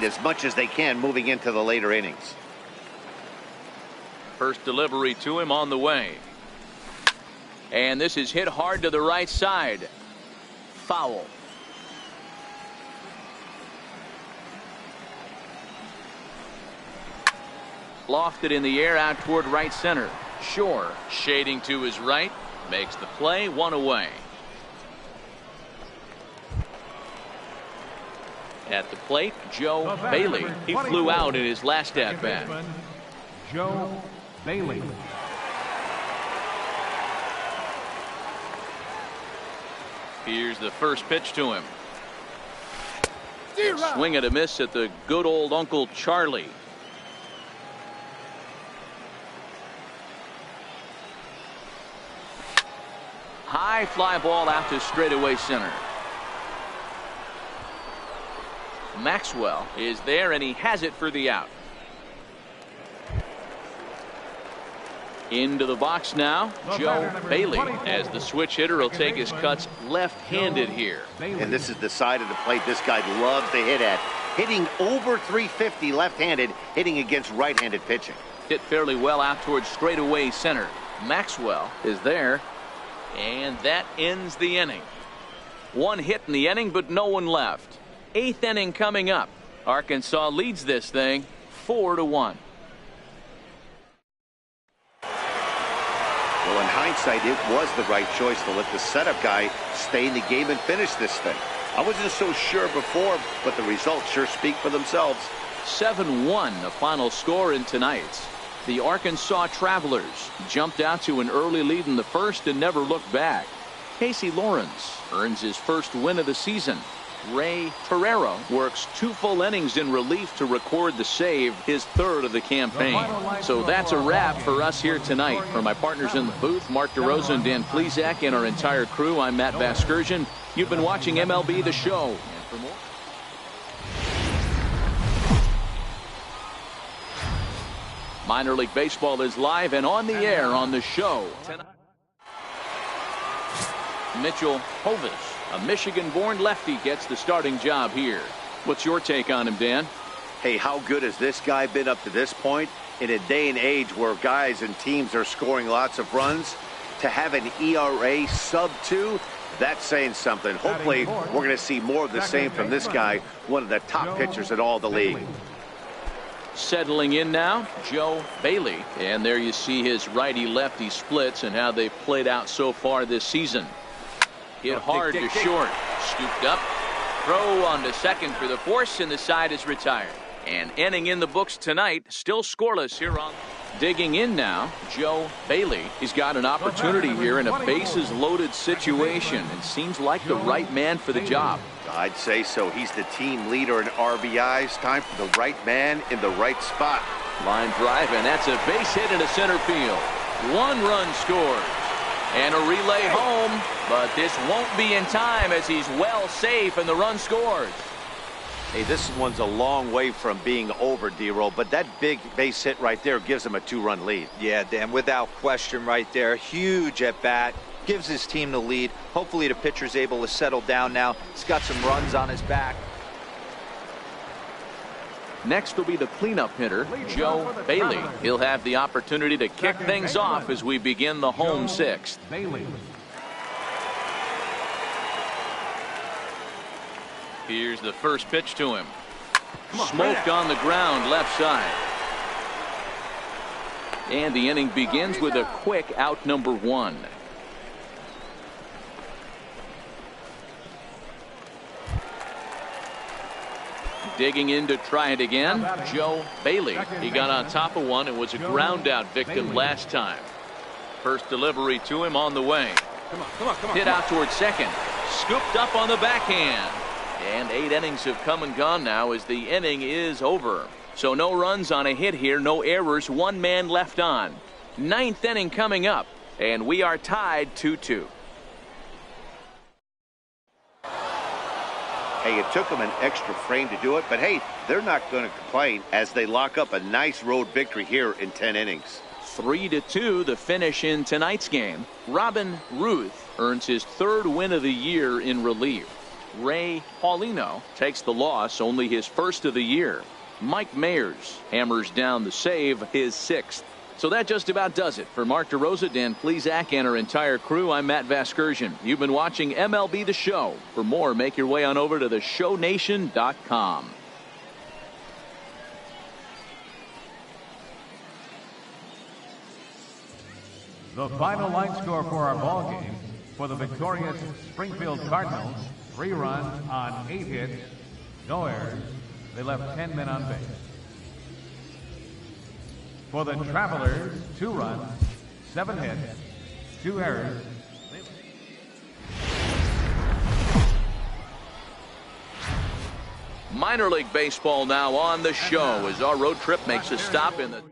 as much as they can moving into the later innings. First delivery to him on the way. And this is hit hard to the right side. Foul. Lofted in the air out toward right center. Shore shading to his right. Makes the play, one away. At the plate, Joe Bailey. He flew out in his last at bat. Joe Bailey. Here's the first pitch to him. Swing and a miss at the good old Uncle Charlie. High fly ball out to straightaway center. Maxwell is there, and he has it for the out. Into the box now, Joe Bailey, as the switch hitter will take his cuts left-handed here. And this is the side of the plate this guy loves to hit at. Hitting over 350 left-handed, hitting against right-handed pitching. Hit fairly well out towards straightaway center. Maxwell is there, and that ends the inning. One hit in the inning, but no one left. Eighth inning coming up. Arkansas leads this thing 4-1. Well, in hindsight, it was the right choice to let the setup guy stay in the game and finish this thing. I wasn't so sure before, but the results sure speak for themselves. 7-1, the final score in tonight's. The Arkansas Travelers jumped out to an early lead in the first and never looked back. Casey Lawrence earns his first win of the season. Ray Torrero works 2 full innings in relief to record the save, his third of the campaign. So that's a wrap for us here tonight. For my partners in the booth, Mark DeRosa and Dan Plezak, and our entire crew, I'm Matt Vasgersian. You've been watching MLB The Show. And for more, Minor League Baseball is live and on the air on the show tonight. Mitchell Hovis, a Michigan-born lefty, gets the starting job here. What's your take on him, Dan? Hey, how good has this guy been up to this point? In a day and age where guys and teams are scoring lots of runs, to have an ERA sub-2, that's saying something. Hopefully, we're going to see more of the same from this guy, one of the top pitchers in all the league. Settling in now, Joe Bailey. And there you see his righty-lefty splits and how they've played out so far this season. Hit hard to short. Scooped up. Throw on to second for the force, and the side is retired. And inning in the books tonight, still scoreless here on. Digging in now, Joe Bailey. He's got an opportunity here in a bases-loaded situation and seems like the right man for the job. I'd say so. He's the team leader in RBIs. Time for the right man in the right spot. Line drive, and that's a base hit into center field. 1 run scores. And a relay home, but this won't be in time as he's well safe and the run scores. Hey, this one's a long way from being over, D-Roll, but that big base hit right there gives him a 2-run lead. Yeah, Dan, without question right there. Huge at bat. Gives his team the lead. Hopefully the pitcher's able to settle down now. He's got some runs on his back. Next will be the cleanup hitter, Joe Bailey. He'll have the opportunity to kick things off as we begin the home 6th. Here's the first pitch to him. Smoked on the ground left side. And the inning begins with a quick out number 1. Digging in to try it again, Joe Bailey. He got on top of one and was a ground out victim last time. First delivery to him on the way. Hit out towards second. Scooped up on the backhand. And 8 innings have come and gone now as the inning is over. So no runs on a hit here, no errors, 1 man left on. 9th inning coming up, and we are tied 2-2. Hey, it took them an extra frame to do it, but hey, they're not going to complain as they lock up a nice road victory here in 10 innings. 3-2 the finish in tonight's game. Robin Ruth earns his 3rd win of the year in relief. Ray Paulino takes the loss, only his first of the year. Mike Mayers hammers down the save, his 6th. So that just about does it. For Mark DeRosa, Dan Plesac, and our entire crew, I'm Matt Vasgersian. You've been watching MLB The Show. For more, make your way on over to theshownation.com. The final line score for our ball game: for the victorious Springfield Cardinals, 3 runs on 8 hits, no errors. They left 10 men on base. For the Travelers, 2 runs, 7 hits, 2 errors. Minor League Baseball now on the show as our road trip makes a stop in the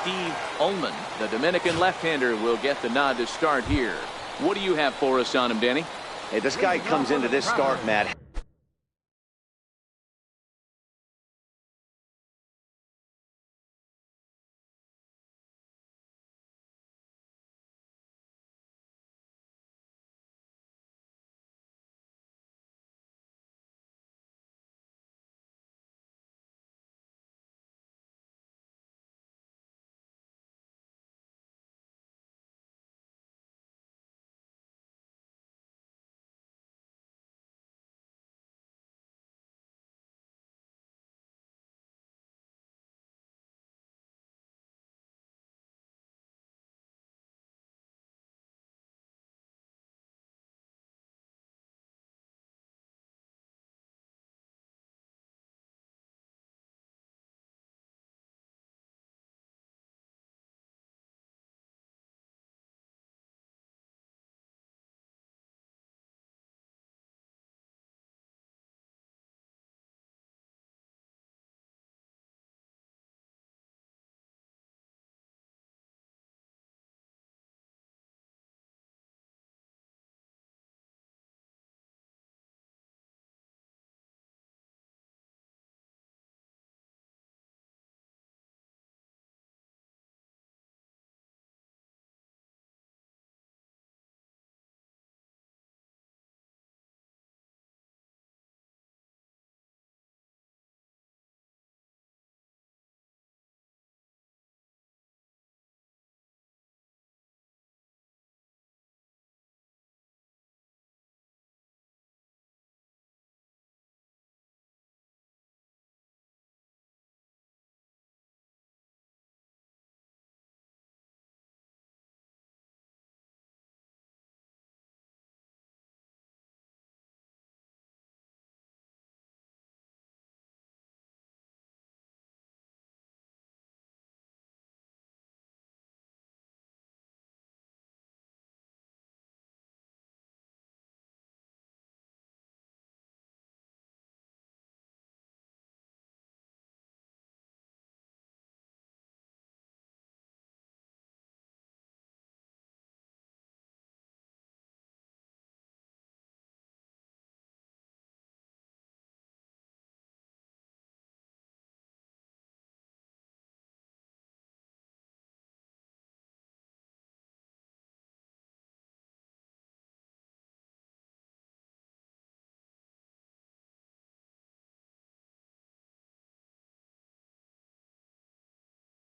Steve Ullman, the Dominican left-hander, will get the nod to start here. What do you have for us on him, Danny? Hey, this guy comes into this start, Matt.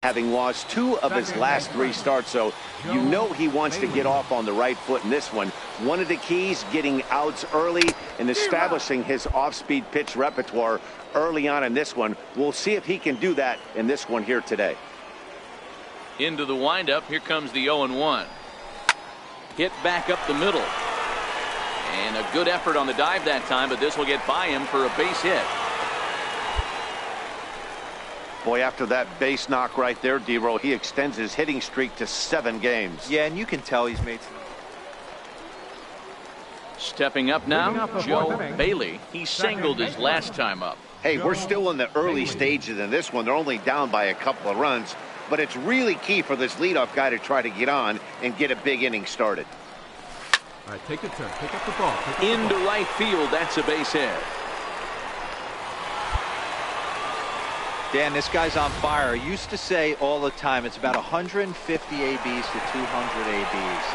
Having lost 2 of his last 3 starts, so you know he wants to get off on the right foot in this one. One of the keys, getting outs early and establishing his off-speed pitch repertoire early on in this one. We'll see if he can do that in this one here today. Into the windup, here comes the 0-1. Hit back up the middle. And a good effort on the dive that time, but this will get by him for a base hit. Boy, after that base knock right there, D-Row, he extends his hitting streak to 7 games. Yeah, and you can tell he's made some. Stepping up now, Joe Bailey. He singled his last time up. Hey, we're still in the early stages in this one. They're only down by a couple of runs, but it's really key for this leadoff guy to try to get on and get a big inning started. All right, take a turn. Pick up the ball. Into right field, that's a base hit. Dan, this guy's on fire. I used to say all the time, it's about 150 ABs to 200 ABs.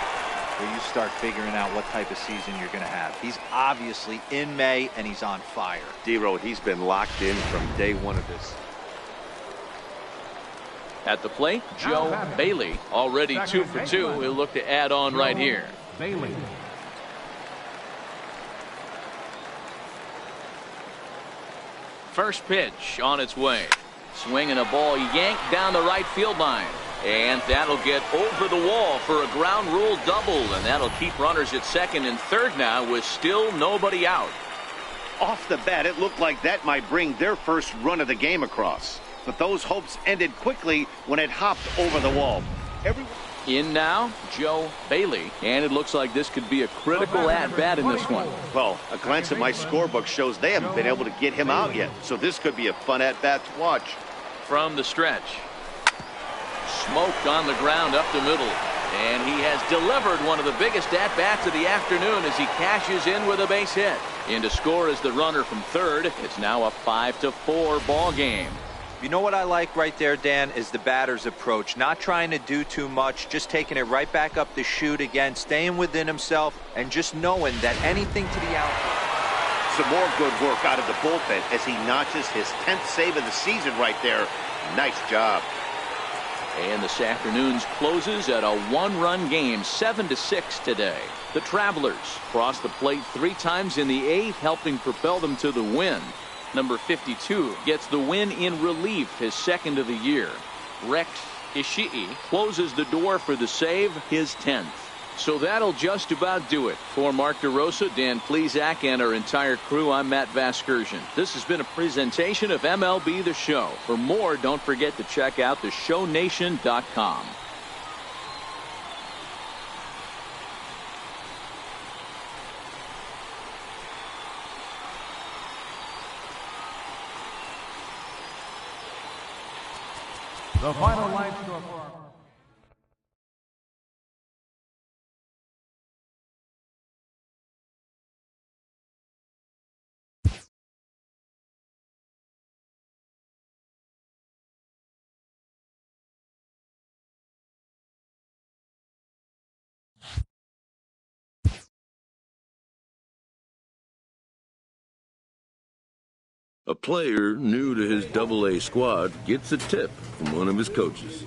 where you start figuring out what type of season you're going to have. He's obviously in May, and he's on fire. D-Road, he's been locked in from day one of this. At the plate, Joe Bailey, already 2 for 2. He'll look to add on right here. Bailey. First pitch on its way. Swinging a ball yanked down the right field line. And that'll get over the wall for a ground rule double. And that'll keep runners at second and third now with still nobody out. Off the bat, it looked like that might bring their first run of the game across. But those hopes ended quickly when it hopped over the wall. In now, Joe Bailey. And it looks like this could be a critical at-bat in this one. Well, a glance at my scorebook shows they haven't been able to get him out yet. So this could be a fun at-bat to watch. From the stretch. Smoked on the ground up the middle. And he has delivered one of the biggest at-bats of the afternoon as he cashes in with a base hit. In to score is the runner from third. It's now a 5-4 ball game. You know what I like right there, Dan, is the batter's approach. Not trying to do too much, just taking it right back up the chute again, staying within himself, and just knowing that anything to the outfield. Some more good work out of the bullpen as he notches his 10th save of the season right there. Nice job. And this afternoon's closes at a one-run game, 7-6 today. The Travelers crossed the plate 3 times in the 8th, helping propel them to the win. Number 52 gets the win in relief, his second of the year. Rex Ishii closes the door for the save, his 10th. So that'll just about do it. For Mark DeRosa, Dan Plesac, and our entire crew, I'm Matt Vasgersian. This has been a presentation of MLB The Show. For more, don't forget to check out theshownation.com. The final line score for A player new to his AA squad gets a tip from one of his coaches.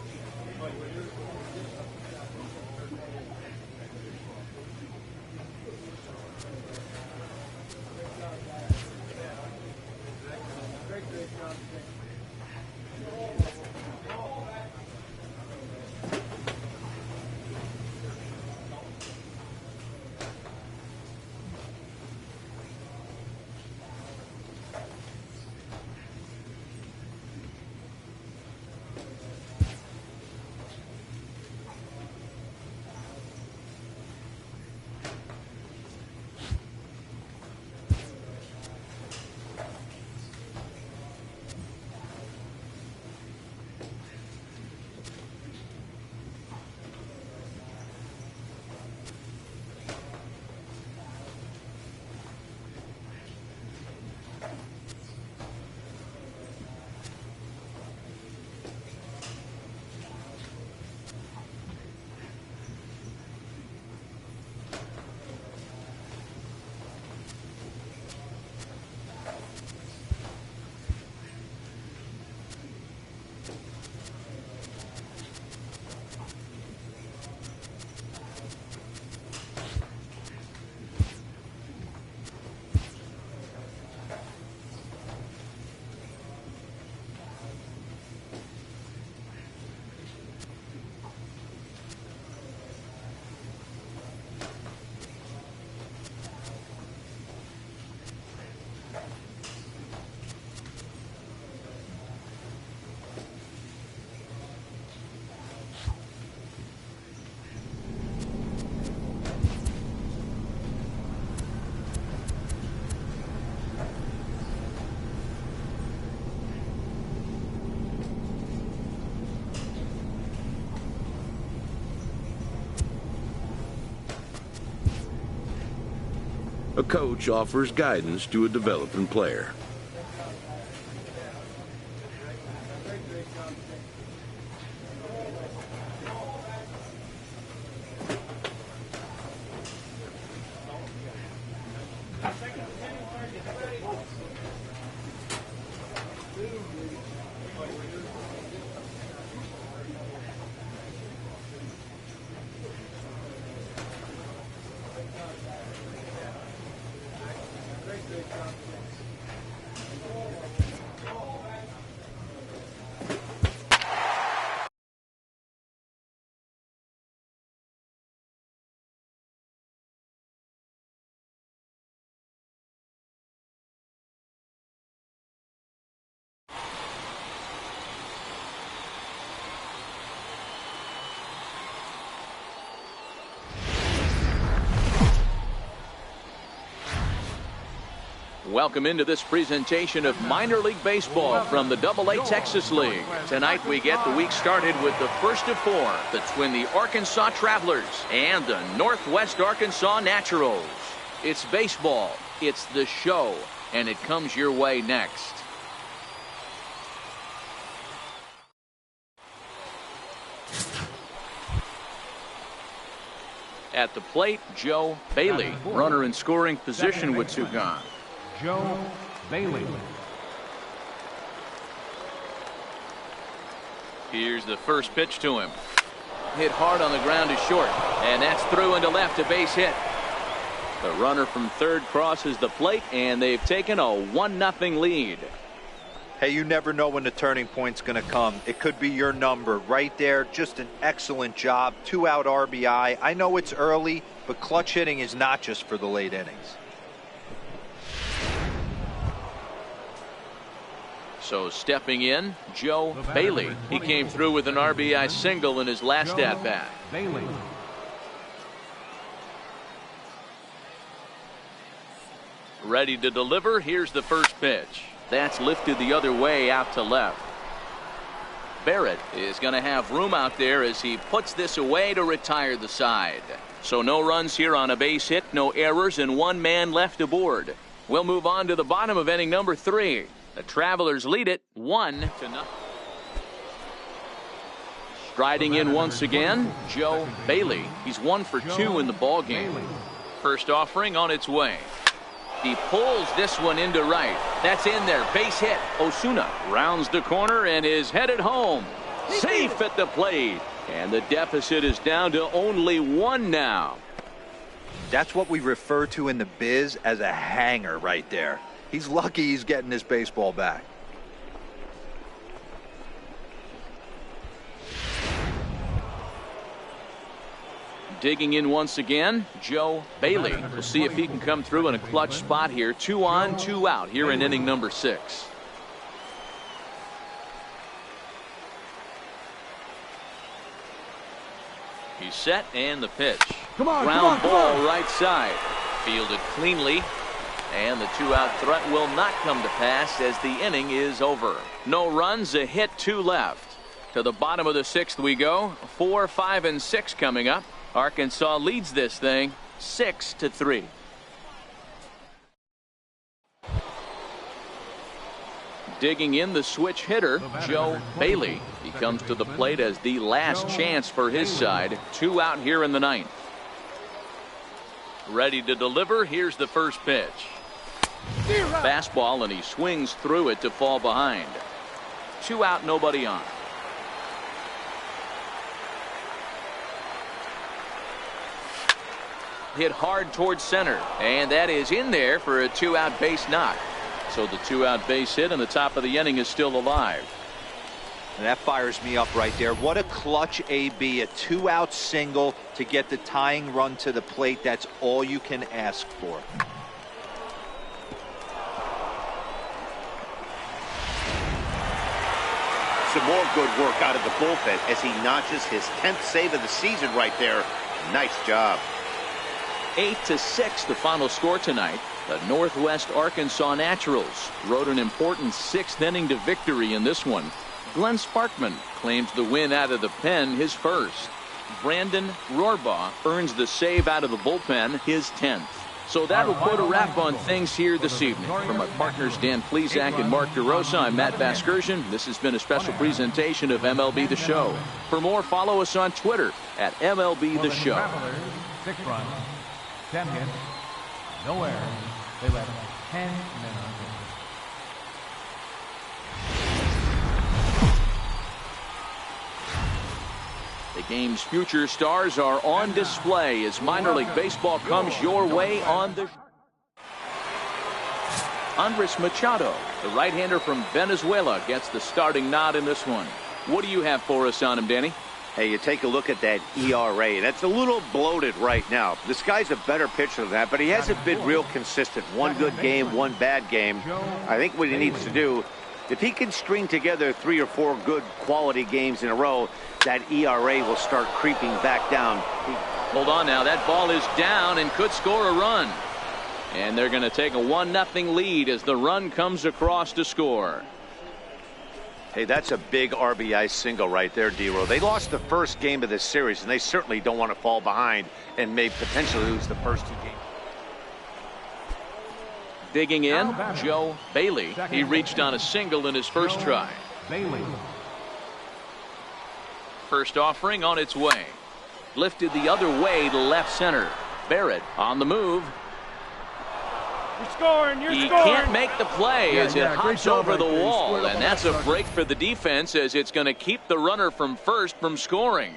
A coach offers guidance to a developing player. Welcome into this presentation of minor league baseball from the AA Texas League. Tonight we get the week started with the first of four between the Arkansas Travelers and the Northwest Arkansas Naturals. It's baseball, it's the show, and it comes your way next. At the plate, Joe Bailey, runner in scoring position with two gone. Joe Bailey. Here's the first pitch to him. Hit hard on the ground to short, and that's through into left, a base hit. The runner from third crosses the plate, and they've taken a 1-0 lead. Hey, you never know when the turning point's going to come. It could be your number right there. Just an excellent job. 2-out RBI. I know it's early, but clutch hitting is not just for the late innings. So stepping in, Joe Bailey. He came through with an RBI single in his last at-bat. Bailey. Ready to deliver. Here's the first pitch. That's lifted the other way out to left. Barrett is going to have room out there as he puts this away to retire the side. So no runs here on a base hit, no errors, and one man left aboard. We'll move on to the bottom of inning number 3. The Travelers lead it 1-0. Striding in once again, Joe Bailey. He's 1 for 2 in the ball game. First offering on its way. He pulls this one into right. That's in there. Base hit. Osuna rounds the corner and is headed home. Safe at the plate. And the deficit is down to only 1 now. That's what we refer to in the biz as a hanger right there. He's lucky he's getting this baseball back. Digging in once again, Joe Bailey. We'll see if he can come through in a clutch spot here. 2 on, 2 out here in inning number 6. He's set, and the pitch. Ground ball right side. Fielded cleanly. And the 2-out threat will not come to pass as the inning is over. No runs, a hit, 2 left. To the bottom of the 6th we go. 4, 5, and 6 coming up. Arkansas leads this thing 6-3. Digging in, the switch hitter, Joe Bailey. He comes to the plate as the last chance for his side. 2 out here in the 9th. Ready to deliver. Here's the first pitch. Fastball, and he swings through it to fall behind. 2 out, nobody on. Hit hard towards center, and that is in there for a 2-out base knock. So the 2-out base hit, and the top of the inning is still alive. And that fires me up right there. What a clutch AB, a 2-out single to get the tying run to the plate. That's all you can ask for. Some more good work out of the bullpen as he notches his 10th save of the season right there. Nice job. 8-6 the final score tonight. The Northwest Arkansas Naturals rode an important 6th inning to victory in this one. Glenn Sparkman claims the win out of the pen, his first. Brandon Rohrbaugh earns the save out of the bullpen, his 10th. So that will put a wrap on things here this evening. From our partners Dan Plesac and Mark DeRosa, I'm Matt Vasgersian. This has been a special presentation of MLB The Show. For more, follow us on Twitter at MLB The Show. 6 runs, 10 hits, no errors. They left 10 men on base. The game's future stars are on display as minor league baseball comes your way on the Andres Machado, the right-hander from Venezuela, gets the starting nod in this one. What do you have for us on him, Danny? Hey, you take a look at that ERA. That's a little bloated right now. This guy's a better pitcher than that, but he hasn't been real consistent. One good game, one bad game. I think what he needs to do, if he can string together 3 or 4 good quality games in a row, that ERA will start creeping back down. Hold on now. That ball is down and could score a run. And they're going to take a 1-0 lead as the run comes across to score. Hey, that's a big RBI single right there, D-Row. They lost the first game of this series, and they certainly don't want to fall behind and may potentially lose the first 2 games. Digging in, Joe Bailey. He reached on a single in his first try. First offering on its way. Lifted the other way to left center. Barrett on the move. You're scoring, he can't make the play as it hops over the wall, and that's a break for the defense as it's going to keep the runner from first from scoring.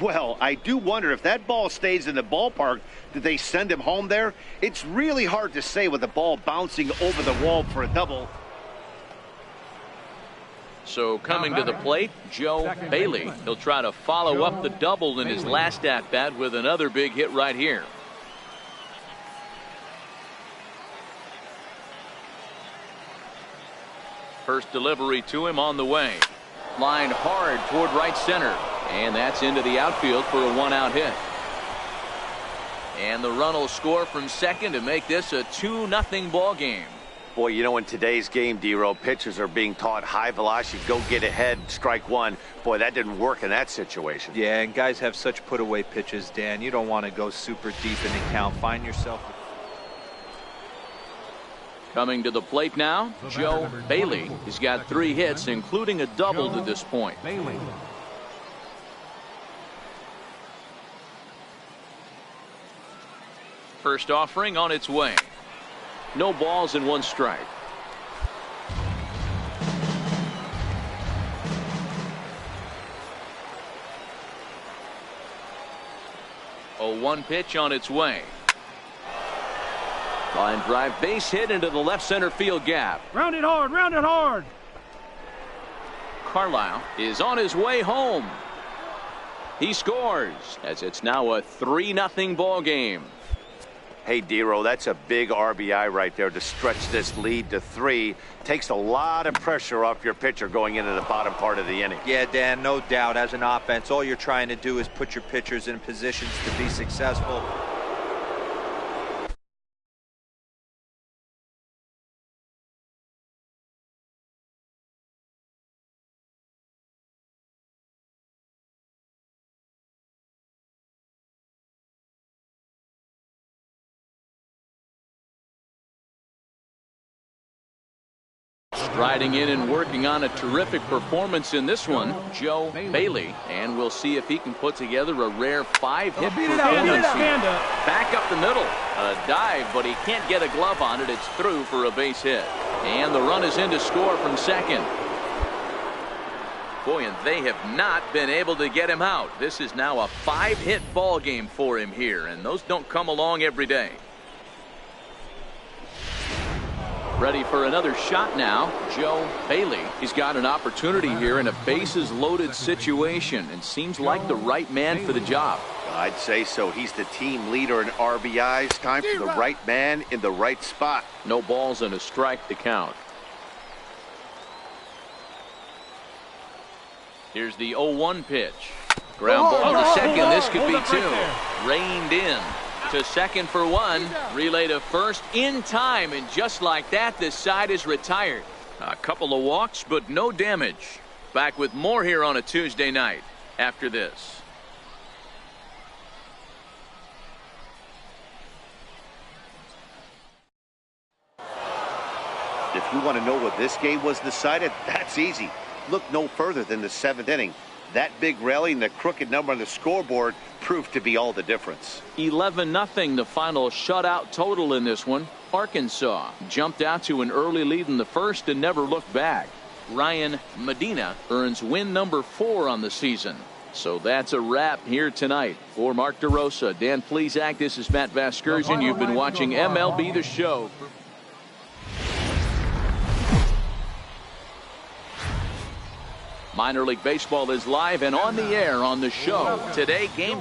Well, I do wonder if that ball stays in the ballpark, did they send him home there? It's really hard to say with the ball bouncing over the wall for a double. So coming to the plate, Joe Bailey. He'll try to follow up the double in his last at-bat with another big hit right here. First delivery to him on the way. Lined hard toward right center. And that's into the outfield for a 1-out hit. And the run will score from second to make this a 2-0 ball game. Boy, you know, in today's game, D-Row, pitchers are being taught high velocity, go get ahead, strike one. Boy, that didn't work in that situation. Yeah, and guys have such put-away pitches, Dan. You don't want to go super deep in the count. Find yourself. Coming to the plate now, Joe Bailey. He's got 3 hits, including a double to this point. First offering on its way. No balls and 1 strike. 0-1 pitch on its way. Line drive, base hit into the left center field gap. Round it hard, round it hard. Carlisle is on his way home. He scores as it's now a 3-0 ball game. Hey, D-Row, that's a big RBI right there to stretch this lead to 3. Takes a lot of pressure off your pitcher going into the bottom part of the inning. Yeah, Dan, no doubt. As an offense, all you're trying to do is put your pitchers in positions to be successful. Striding in and working on a terrific performance in this one, Joe Bailey. And we'll see if he can put together a rare 5-hit performance. Back up the middle. A dive, but he can't get a glove on it. It's through for a base hit. And the run is in to score from second. Boy, and they have not been able to get him out. This is now a 5-hit ball game for him here, and those don't come along every day. Ready for another shot now, Joe Bailey. He's got an opportunity here in a bases-loaded situation and seems like the right man for the job. I'd say so. He's the team leader in RBIs. Time for the right man in the right spot. No balls and a strike to count. Here's the 0-1 pitch. Ground ball to second. This could be 2. Reined in. To second for 1. Relay to first in time, and just like that, this side is retired. A couple of walks, but no damage. Back with more here on a Tuesday night after this. If you want to know what this game was decided, that's easy. Look no further than the 7th inning. That big rally and the crooked number on the scoreboard proved to be all the difference. 11-0 the final shutout total in this one. Arkansas jumped out to an early lead in the first and never looked back. Ryan Medina earns win number 4 on the season. So that's a wrap here tonight. For Mark DeRosa, Dan Plesac, this is Matt Vasgersian. You've been watching MLB The Show. Minor League Baseball is live and on the air on the show. Today, game.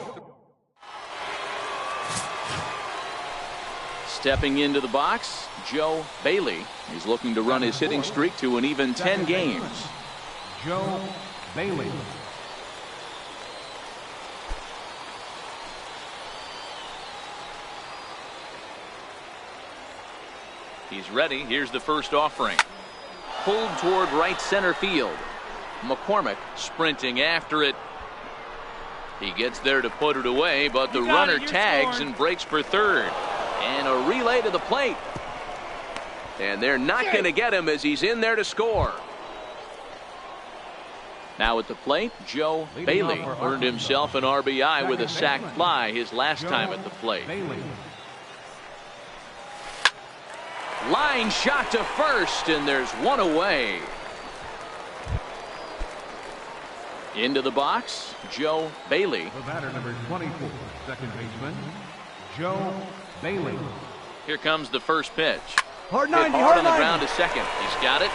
Stepping into the box, Joe Bailey. He's looking to run his hitting streak to an even 10 games. Joe Bailey. He's ready. Here's the first offering. Pulled toward right center field. McCormick sprinting after it. He gets there to put it away, but the runner tags and breaks for third. And a relay to the plate. And they're not going to get him as he's in there to score. Now at the plate, Joe Bailey earned himself an RBI with a sac fly his last time at the plate. Line shot to first, and there's one away. Into the box, Joe Bailey. The batter, number 24, second baseman, Joe Bailey. Here comes the first pitch. Hard Hit 90, hard hard on the 90. ground to second. He's got it.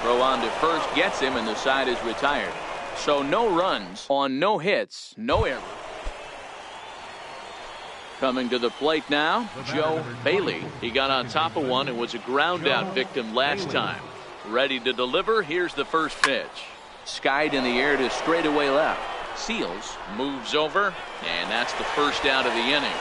Throw on to first gets him, and the side is retired. So no runs on no hits, no errors. Coming to the plate now, Joe Bailey. He got on top of one and was a ground out victim last time. Ready to deliver. Here's the first pitch. Skied in the air to straightaway left. Seals, moves over, and that's the first out of the inning.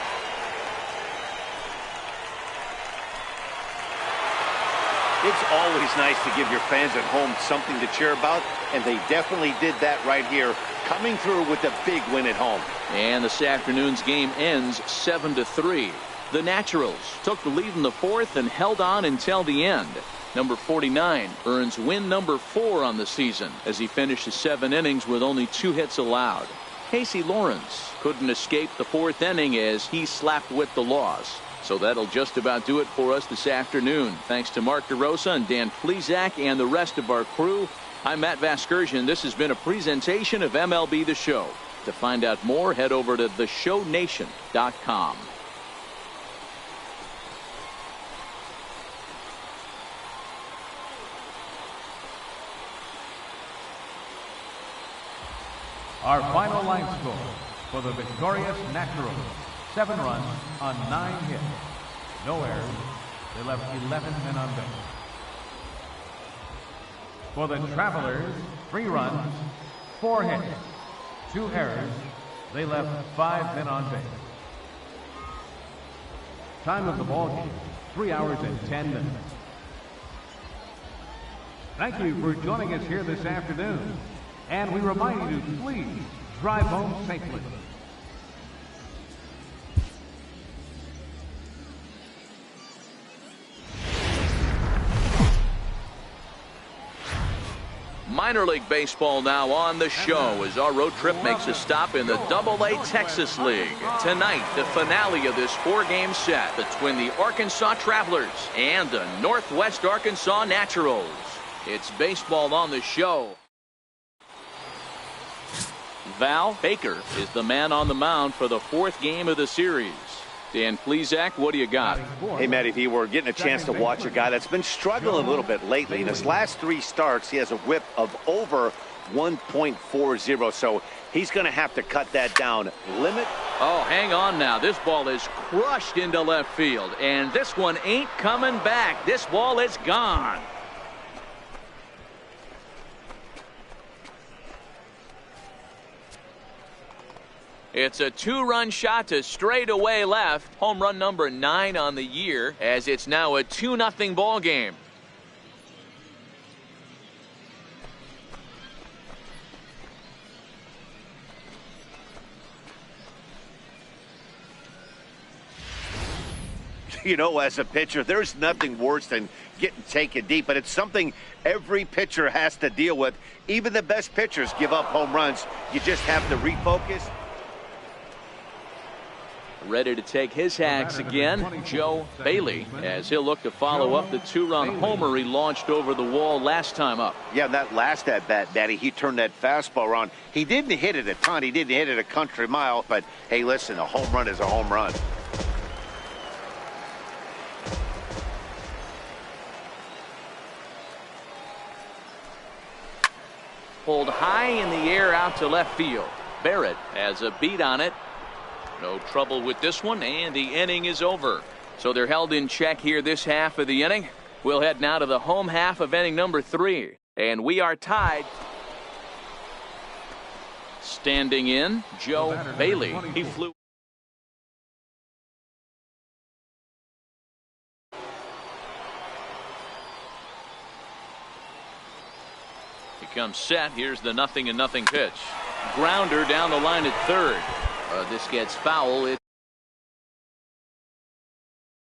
It's always nice to give your fans at home something to cheer about, and they definitely did that right here, coming through with a big win at home. And this afternoon's game ends 7-3. The Naturals took the lead in the fourth and held on until the end. Number 49 earns win number 4 on the season as he finishes 7 innings with only 2 hits allowed. Casey Lawrence couldn't escape the fourth inning as he slapped with the loss. So that'll just about do it for us this afternoon. Thanks to Mark DeRosa and Dan Plesac and the rest of our crew. I'm Matt Vasgersian. This has been a presentation of MLB The Show. To find out more, head over to theshownation.com. Our final line score for the victorious Naturals. 7 runs on 9 hits. No errors. They left 11 men on base. For the Travelers, 3 runs, 4 hits, 2 errors. They left 5 men on base. Time of the ball game, 3 hours and 10 minutes. Thank you for joining us here this afternoon. And we remind you to please drive home safely. Minor League Baseball now on the show as our road trip makes a stop in the AA Texas League. Tonight, the finale of this 4-game set between the Arkansas Travelers and the Northwest Arkansas Naturals. It's baseball on the show. Val Baker is the man on the mound for the 4th game of the series. Dan Plesac, what do you got? Hey, Matty V, we're getting a chance to watch a guy that's been struggling a little bit lately. In his last 3 starts, he has a whip of over 1.40, so he's going to have to cut that down. Limit. Oh, hang on now. This ball is crushed into left field, and this one ain't coming back. This ball is gone. It's a 2-run shot to straightaway left. Home run number 9 on the year, as it's now a 2-0 ball game. You know, as a pitcher, there's nothing worse than getting taken deep, but it's something every pitcher has to deal with. Even the best pitchers give up home runs. You just have to refocus. Ready to take his hacks again, Joe Bailey, as he'll look to follow up the 2-run homer he launched over the wall last time up. Yeah, that last at-bat, Daddy, he turned that fastball around. He didn't hit it a ton. He didn't hit it a country mile. But, hey, listen, a home run is a home run. pulled high in the air out to left field. Barrett has a beat on it. No trouble with this one, and the inning is over. So they're held in check here this half of the inning. We'll head now to the home half of inning number 3. And we are tied. Standing in, Joe Bailey. He flew. He comes set. Here's the 0-0 pitch. Grounder down the line at third. This gets foul.